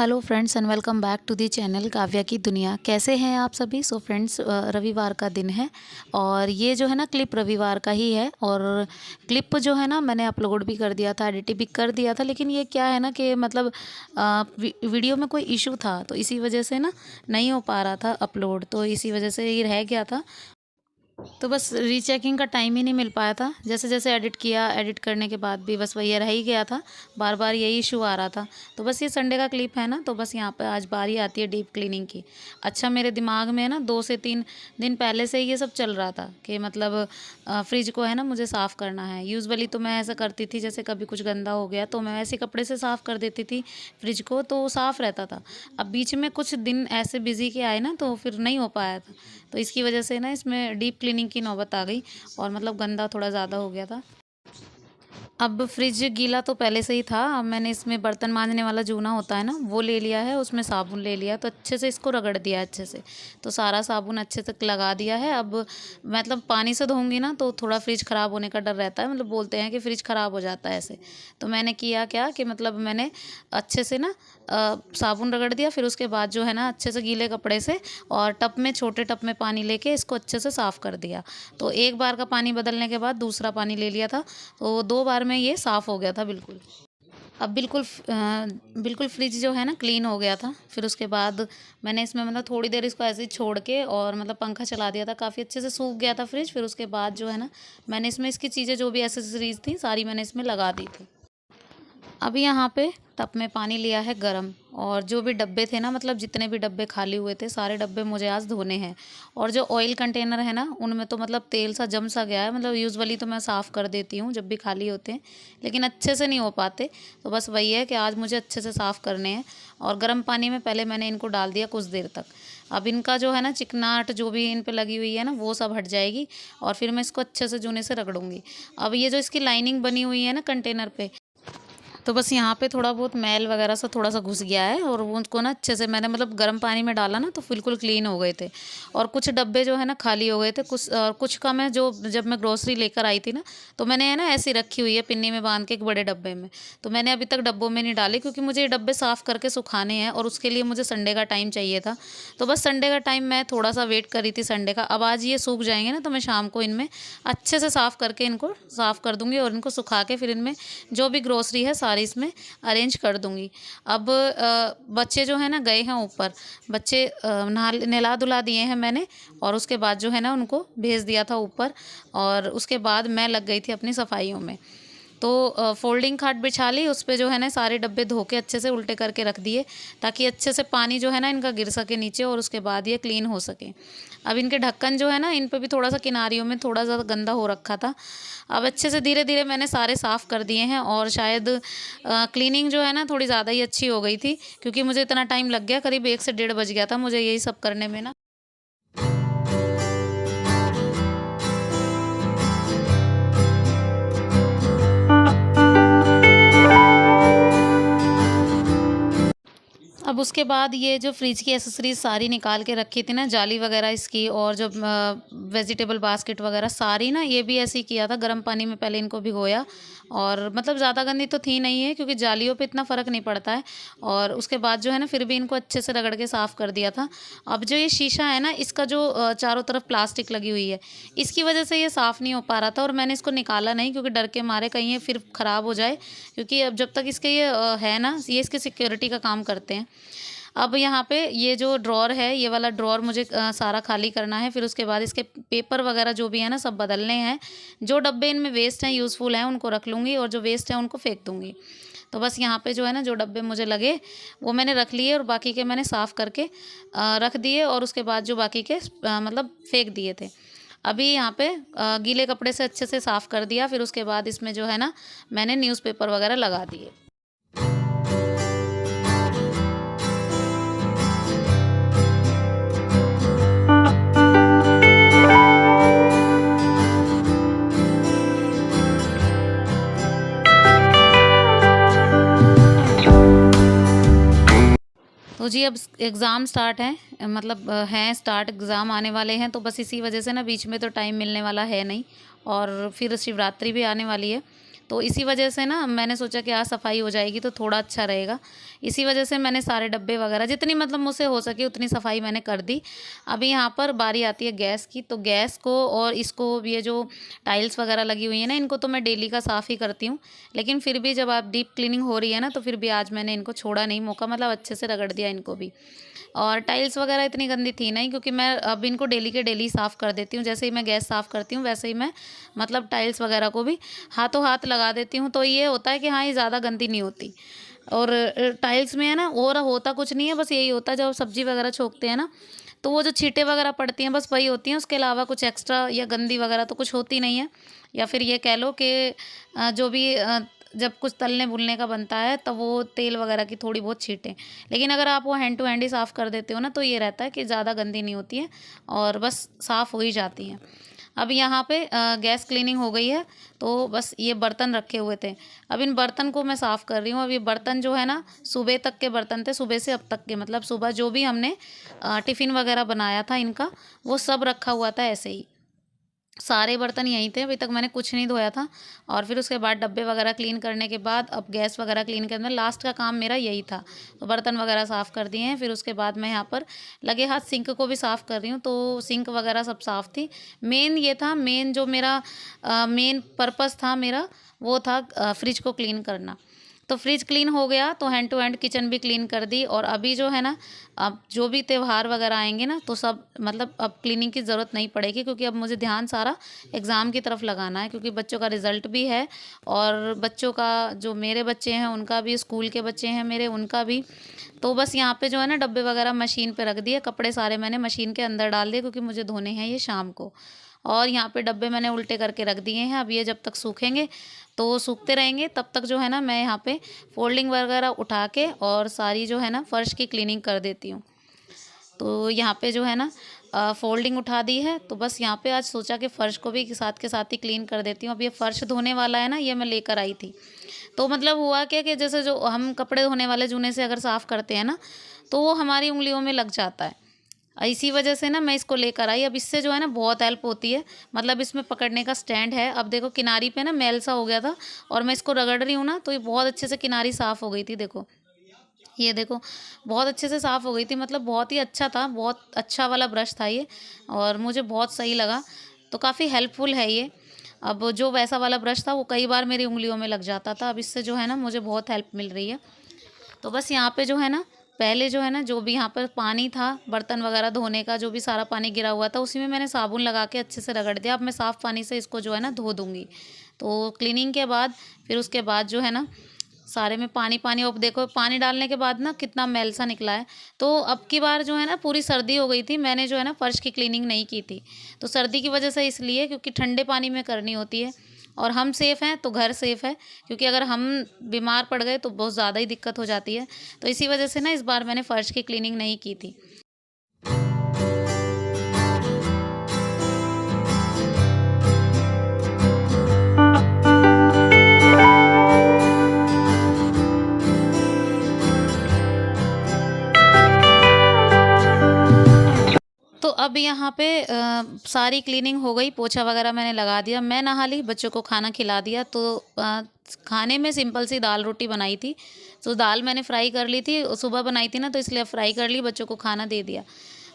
Hello friends and welcome back to the channel Kavya की दुनिया। कैसे हैं आप सभी। सो फ्रेंड्स, रविवार का दिन है और ये जो है ना क्लिप रविवार का ही है। और क्लिप जो है ना मैंने अपलोड भी कर दिया था, एडिट भी कर दिया था, लेकिन ये क्या है ना कि मतलब वीडियो में कोई इशू था तो इसी वजह से ना नहीं हो पा रहा था अपलोड, तो इसी वजह से ये रह गया था। तो बस रीचेकिंग का टाइम ही नहीं मिल पाया था। जैसे जैसे एडिट किया, एडिट करने के बाद भी बस वही रह ही गया था, बार बार यही इशू आ रहा था। तो बस ये संडे का क्लिप है ना, तो बस यहाँ पे आज बारी आती है डीप क्लीनिंग की। अच्छा, मेरे दिमाग में ना 2 से 3 दिन पहले से ये सब चल रहा था कि मतलब फ्रिज को है ना मुझे साफ़ करना है। यूजुअली तो मैं ऐसा करती थी, जैसे कभी कुछ गंदा हो गया तो मैं ऐसे कपड़े से साफ़ कर देती थी फ्रिज को, तो वो साफ़ रहता था। अब बीच में कुछ दिन ऐसे बिज़ी के आए ना तो फिर नहीं हो पाया था, तो इसकी वजह से ना इसमें डीप क्लीनिंग की नौबत आ गई और मतलब गंदा थोड़ा ज़्यादा हो गया था। अब फ्रिज गीला तो पहले से ही था। अब मैंने इसमें बर्तन मांजने वाला जूना होता है ना, वो ले लिया है, उसमें साबुन ले लिया, तो अच्छे से इसको रगड़ दिया अच्छे से। तो सारा साबुन अच्छे से लगा दिया है। अब मतलब पानी से धोऊंगी ना तो थोड़ा फ्रिज ख़राब होने का डर रहता है, मतलब बोलते हैं कि फ्रिज ख़राब हो जाता है ऐसे। तो मैंने किया क्या कि मतलब मैंने अच्छे से ना साबुन रगड़ दिया, फिर उसके बाद जो है ना अच्छे से गीले कपड़े से और टब में, छोटे टब में पानी लेके इसको अच्छे से साफ़ कर दिया। तो एक बार का पानी बदलने के बाद दूसरा पानी ले लिया था, तो 2 बार में ये साफ़ हो गया था बिल्कुल। अब बिल्कुल फ्रिज जो है ना क्लीन हो गया था। फिर उसके बाद मैंने इसमें मतलब थोड़ी देर इसको ऐसे ही छोड़ के और मतलब पंखा चला दिया था, काफ़ी अच्छे से सूख गया था फ्रिज। फिर उसके बाद जो है ना मैंने इसमें इसकी चीज़ें जो भी एक्सेसरीज़ थी सारी मैंने इसमें लगा दी थी। अभी यहाँ पे टब में पानी लिया है गरम, और जो भी डब्बे थे ना, मतलब जितने भी डब्बे खाली हुए थे सारे डब्बे मुझे आज धोने हैं। और जो ऑयल कंटेनर है ना उनमें तो मतलब तेल सा जम सा गया है। मतलब यूजुअली तो मैं साफ़ कर देती हूँ जब भी खाली होते हैं, लेकिन अच्छे से नहीं हो पाते। तो बस वही है कि आज मुझे अच्छे से साफ़ करने हैं। और गर्म पानी में पहले मैंने इनको डाल दिया कुछ देर तक। अब इनका जो है ना चिकनाहट जो भी इन पे लगी हुई है ना वो सब हट जाएगी, और फिर मैं इसको अच्छे से जूने से रगड़ूंगी। अब ये जो इसकी लाइनिंग बनी हुई है ना कंटेनर पे, तो बस यहाँ पे थोड़ा बहुत मैल वगैरह सा थोड़ा सा घुस गया है, और वो उसको ना अच्छे से मैंने मतलब गर्म पानी में डाला ना तो बिल्कुल क्लीन हो गए थे। और कुछ डब्बे जो है ना खाली हो गए थे, कुछ का मैं जो जब मैं ग्रोसरी लेकर आई थी ना तो मैंने है ना ऐसी रखी हुई है पिन्नी में बांध के एक बड़े डब्बे में। तो मैंने अभी तक डब्बों में नहीं डाली, क्योंकि मुझे ये डब्बे साफ़ करके सुखाने हैं और उसके लिए मुझे संडे का टाइम चाहिए था। तो बस संडे का टाइम मैं थोड़ा सा वेट कर रही थी संडे का। अब आज ये सूख जाएंगे ना तो मैं शाम को इनमें अच्छे से साफ़ करके इनको साफ़ कर दूँगी, और इनको सुखा के फिर इनमें जो भी ग्रोसरी है सारी इसमें अरेंज कर दूँगी। अब बच्चे जो है ना गए हैं ऊपर, बच्चे नहला धुला दिए हैं मैंने, और उसके बाद जो है ना उनको भेज दिया था ऊपर। और उसके बाद मैं लग गई थी अपनी सफाइयों में। तो फोल्डिंग खाट बिछा ली, उस पे जो है ना सारे डब्बे धो के अच्छे से उल्टे करके रख दिए, ताकि अच्छे से पानी जो है ना इनका गिर सके नीचे, और उसके बाद ये क्लीन हो सके। अब इनके ढक्कन जो है ना इन पे भी थोड़ा सा किनारियों में थोड़ा सा गंदा हो रखा था। अब अच्छे से धीरे धीरे मैंने सारे साफ़ कर दिए हैं, और शायद क्लीनिंग जो है ना थोड़ी ज़्यादा ही अच्छी हो गई थी, क्योंकि मुझे इतना टाइम लग गया, करीब 1 से 1:30 बज गया था मुझे यही सब करने में ना। अब उसके बाद ये जो फ्रिज की एसेसरीज सारी निकाल के रखी थी ना, जाली वगैरह इसकी, और जो वेजिटेबल बास्केट वगैरह सारी ना, ये भी ऐसे ही किया था, गर्म पानी में पहले इनको भिगोया। और मतलब ज़्यादा गंदी तो थी नहीं है, क्योंकि जालियों पे इतना फ़र्क नहीं पड़ता है। और उसके बाद जो है ना फिर भी इनको अच्छे से रगड़ के साफ़ कर दिया था। अब जो ये शीशा है ना, इसका जो चारों तरफ प्लास्टिक लगी हुई है, इसकी वजह से ये साफ़ नहीं हो पा रहा था, और मैंने इसको निकाला नहीं, क्योंकि डर के मारे कहीं ये फिर ख़राब हो जाए, क्योंकि अब जब तक इसके ये है ना, ये इसकी सिक्योरिटी का काम करते हैं। अब यहाँ पे ये जो ड्रॉर है, ये वाला ड्रॉर मुझे सारा खाली करना है। फिर उसके बाद इसके पेपर वगैरह जो भी है ना सब बदलने हैं। जो डब्बे इनमें वेस्ट हैं, यूज़फुल हैं, उनको रख लूँगी, और जो वेस्ट हैं उनको फेंक दूँगी। तो बस यहाँ पे जो है ना जो डब्बे मुझे लगे वो मैंने रख लिए, और बाकी के मैंने साफ़ करके रख दिए, और उसके बाद जो बाकी के मतलब फेंक दिए थे। अभी यहाँ पे गीले कपड़े से अच्छे से साफ़ कर दिया। फिर उसके बाद इसमें जो है ना मैंने न्यूज़पेपर वगैरह लगा दिए। तो जी अब एग्ज़ाम स्टार्ट हैं, मतलब हैं स्टार्ट, एग्ज़ाम आने वाले हैं, तो बस इसी वजह से ना बीच में तो टाइम मिलने वाला है नहीं। और फिर शिवरात्रि भी आने वाली है, तो इसी वजह से ना मैंने सोचा कि आज सफाई हो जाएगी तो थोड़ा अच्छा रहेगा। इसी वजह से मैंने सारे डब्बे वगैरह जितनी मतलब मुझसे हो सके उतनी सफाई मैंने कर दी। अभी यहाँ पर बारी आती है गैस की, तो गैस को और इसको, ये जो टाइल्स वगैरह लगी हुई है ना, इनको तो मैं डेली का साफ़ ही करती हूँ। लेकिन फिर भी जब आप डीप क्लीनिंग हो रही है ना, तो फिर भी आज मैंने इनको छोड़ा नहीं मौका, मतलब अच्छे से रगड़ दिया इनको भी। और टाइल्स वगैरह इतनी गंदी थी नहीं, क्योंकि मैं अब इनको डेली के डेली साफ़ कर देती हूँ। जैसे ही मैं गैस साफ़ करती हूँ वैसे ही मैं मतलब टाइल्स वगैरह को भी हाथों हाथ लगा देती हूँ। तो ये होता है कि हाँ, ये ज़्यादा गंदी नहीं होती। और टाइल्स में है ना, और होता कुछ नहीं है, बस यही होता है जब सब्ज़ी वगैरह छोंकते हैं ना, तो वो जो छींटे वगैरह पड़ती हैं बस वही होती हैं। उसके अलावा कुछ एक्स्ट्रा या गंदी वगैरह तो कुछ होती नहीं है। या फिर ये कह लो कि जो भी जब कुछ तलने भुनने का बनता है तब वो तेल वगैरह की थोड़ी बहुत छींटें। लेकिन अगर आप वो हैंड टू हैंड ही साफ़ कर देते हो ना, तो ये रहता है कि ज़्यादा गंदी नहीं होती है और बस साफ़ हो ही जाती हैं। अब यहाँ पे गैस क्लीनिंग हो गई है, तो बस ये बर्तन रखे हुए थे। अब इन बर्तन को मैं साफ़ कर रही हूँ। अब ये बर्तन जो है ना, सुबह तक के बर्तन थे, सुबह से अब तक के, मतलब सुबह जो भी हमने टिफ़िन वगैरह बनाया था इनका, वो सब रखा हुआ था ऐसे ही। सारे बर्तन यहीं थे, अभी तक मैंने कुछ नहीं धोया था। और फिर उसके बाद डब्बे वगैरह क्लीन करने के बाद अब गैस वगैरह क्लीन करना, लास्ट का काम मेरा यही था। तो बर्तन वगैरह साफ़ कर दिए हैं। फिर उसके बाद मैं यहाँ पर लगे हाथ सिंक को भी साफ़ कर रही हूँ, तो सिंक वगैरह सब साफ़ थी। मेन ये था, मेन जो मेरा मेन पर्पज़ था मेरा, वो था फ्रिज को क्लीन करना। तो फ्रिज क्लीन हो गया, तो हैंड टू हैंड किचन भी क्लीन कर दी। और अभी जो है ना, अब जो भी त्योहार वगैरह आएंगे ना, तो सब मतलब अब क्लीनिंग की ज़रूरत नहीं पड़ेगी, क्योंकि अब मुझे ध्यान सारा एग्ज़ाम की तरफ लगाना है, क्योंकि बच्चों का रिज़ल्ट भी है। और बच्चों का, जो मेरे बच्चे हैं उनका भी, स्कूल के बच्चे हैं मेरे, उनका भी। तो बस यहाँ पे जो है ना, डब्बे वगैरह मशीन पे रख दिए, कपड़े सारे मैंने मशीन के अंदर डाल दिए, क्योंकि मुझे धोने हैं ये शाम को। और यहाँ पे डब्बे मैंने उल्टे करके रख दिए हैं। अब ये जब तक सूखेंगे तो वो सूखते रहेंगे, तब तक जो है ना, मैं यहाँ पे फोल्डिंग वगैरह उठा के और सारी जो है ना फर्श की क्लीनिंग कर देती हूँ। तो यहाँ पे जो है ना फोल्डिंग उठा दी है, तो बस यहाँ पे आज सोचा कि फ़र्श को भी के साथ ही क्लीन कर देती हूँ। अब ये फ़र्श धोने वाला है ना, ये मैं लेकर आई थी। तो मतलब हुआ क्या कि जैसे जो हम कपड़े धोने वाले जूने से अगर साफ़ करते हैं ना, तो वो हमारी उँगलियों में लग जाता है। इसी वजह से ना मैं इसको लेकर आई। अब इससे जो है ना बहुत हेल्प होती है, मतलब इसमें पकड़ने का स्टैंड है। अब देखो किनारी पे ना मैल सा हो गया था, और मैं इसको रगड़ रही हूँ ना, तो ये बहुत अच्छे से किनारी साफ़ हो गई थी। देखो, ये देखो, बहुत अच्छे से साफ़ हो गई थी, मतलब बहुत ही अच्छा था, बहुत अच्छा वाला ब्रश था ये, और मुझे बहुत सही लगा। तो काफ़ी हेल्पफुल है ये। अब जो वैसा वाला ब्रश था वो कई बार मेरी उँगलियों में लग जाता था, अब इससे जो है ना मुझे बहुत हेल्प मिल रही है। तो बस यहाँ पे जो है ना, पहले जो है ना, जो भी यहाँ पर पानी था बर्तन वगैरह धोने का, जो भी सारा पानी गिरा हुआ था, उसी में मैंने साबुन लगा के अच्छे से रगड़ दिया। अब मैं साफ़ पानी से इसको जो है ना धो दूँगी। तो क्लीनिंग के बाद फिर उसके बाद जो है ना, सारे में पानी पानी, अब देखो पानी डालने के बाद ना कितना मैल सा निकला है। तो अब की बार जो है ना, पूरी सर्दी हो गई थी, मैंने जो है ना फ़र्श की क्लीनिंग नहीं की थी। तो सर्दी की वजह से इसलिए, क्योंकि ठंडे पानी में करनी होती है, और हम सेफ़ हैं तो घर सेफ़ है, क्योंकि अगर हम बीमार पड़ गए तो बहुत ज़्यादा ही दिक्कत हो जाती है। तो इसी वजह से ना इस बार मैंने फ़र्श की क्लीनिंग नहीं की थी। तो अब यहाँ पे सारी क्लीनिंग हो गई, पोछा वगैरह मैंने लगा दिया, मैं नहा ली, बच्चों को खाना खिला दिया। तो खाने में सिंपल सी दाल रोटी बनाई थी। तो दाल मैंने फ्राई कर ली थी, सुबह बनाई थी ना, तो इसलिए फ्राई कर ली, बच्चों को खाना दे दिया।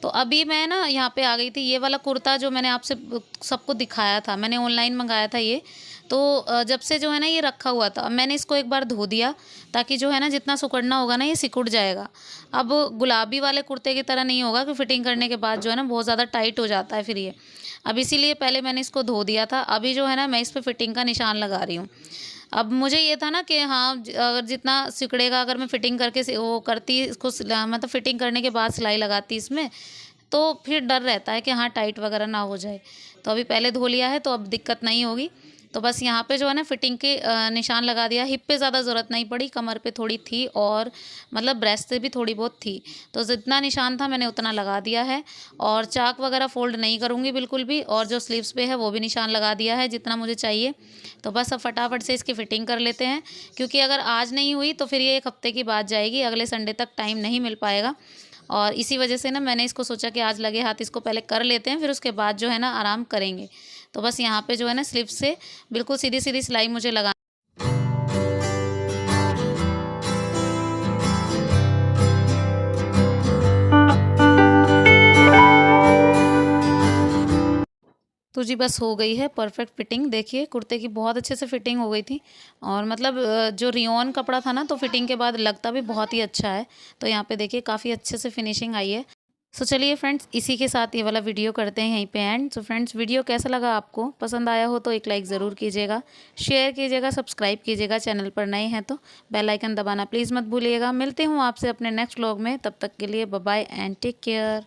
तो अभी मैं ना यहाँ पे आ गई थी। ये वाला कुर्ता जो मैंने आपसे सबको दिखाया था, मैंने ऑनलाइन मंगाया था ये। तो जब से जो है ना ये रखा हुआ था, अब मैंने इसको एक बार धो दिया, ताकि जो है ना जितना सिकुड़ना होगा ना, ये सिकुड़ जाएगा। अब गुलाबी वाले कुर्ते की तरह नहीं होगा कि फिटिंग करने के बाद जो है ना बहुत ज़्यादा टाइट हो जाता है फिर ये। अब इसीलिए पहले मैंने इसको धो दिया था। अभी जो है ना मैं इस पे फिटिंग का निशान लगा रही हूँ। अब मुझे ये था ना कि हाँ, अगर जितना सिकुड़ेगा, अगर मैं फिटिंग करके वो करती इसको, मतलब फिटिंग करने के बाद सिलाई लगाती इसमें, तो फिर डर रहता है कि हाँ टाइट वगैरह ना हो जाए। तो अभी पहले धो लिया है, तो अब दिक्कत नहीं होगी। तो बस यहाँ पे जो है ना फिटिंग के निशान लगा दिया। हिप पे ज़्यादा ज़रूरत नहीं पड़ी, कमर पे थोड़ी थी, और मतलब ब्रेस्ट से भी थोड़ी बहुत थी। तो जितना निशान था मैंने उतना लगा दिया है। और चाक वगैरह फ़ोल्ड नहीं करूँगी बिल्कुल भी, और जो स्लीव्स पे है वो भी निशान लगा दिया है जितना मुझे चाहिए। तो बस अब फटाफट से इसकी फ़िटिंग कर लेते हैं, क्योंकि अगर आज नहीं हुई तो फिर ये 1 हफ़्ते की बात जाएगी, अगले संडे तक टाइम नहीं मिल पाएगा। और इसी वजह से ना मैंने इसको सोचा कि आज लगे हाथ इसको पहले कर लेते हैं, फिर उसके बाद जो है ना आराम करेंगे। तो बस यहाँ पे जो है ना स्लिप से बिल्कुल सीधी-सीधी सिलाई मुझे लगा। तो जी बस हो गई है परफेक्ट फिटिंग। देखिए कुर्ते की बहुत अच्छे से फिटिंग हो गई थी और मतलब जो रियोन कपड़ा था ना तो फिटिंग के बाद लगता भी बहुत ही अच्छा है। तो यहाँ पे देखिए काफ़ी अच्छे से फिनिशिंग आई है। सो चलिए फ्रेंड्स, इसी के साथ ये वाला वीडियो करते हैं यहीं पे एंड। सो फ्रेंड्स, वीडियो कैसा लगा आपको, पसंद आया हो तो एक लाइक ज़रूर कीजिएगा, शेयर कीजिएगा, सब्सक्राइब कीजिएगा, चैनल पर नए हैं तो बेल आइकन दबाना प्लीज़ मत भूलिएगा। मिलते हूँ आपसे अपने नेक्स्ट व्लॉग में, तब तक के लिए bye bye and take care.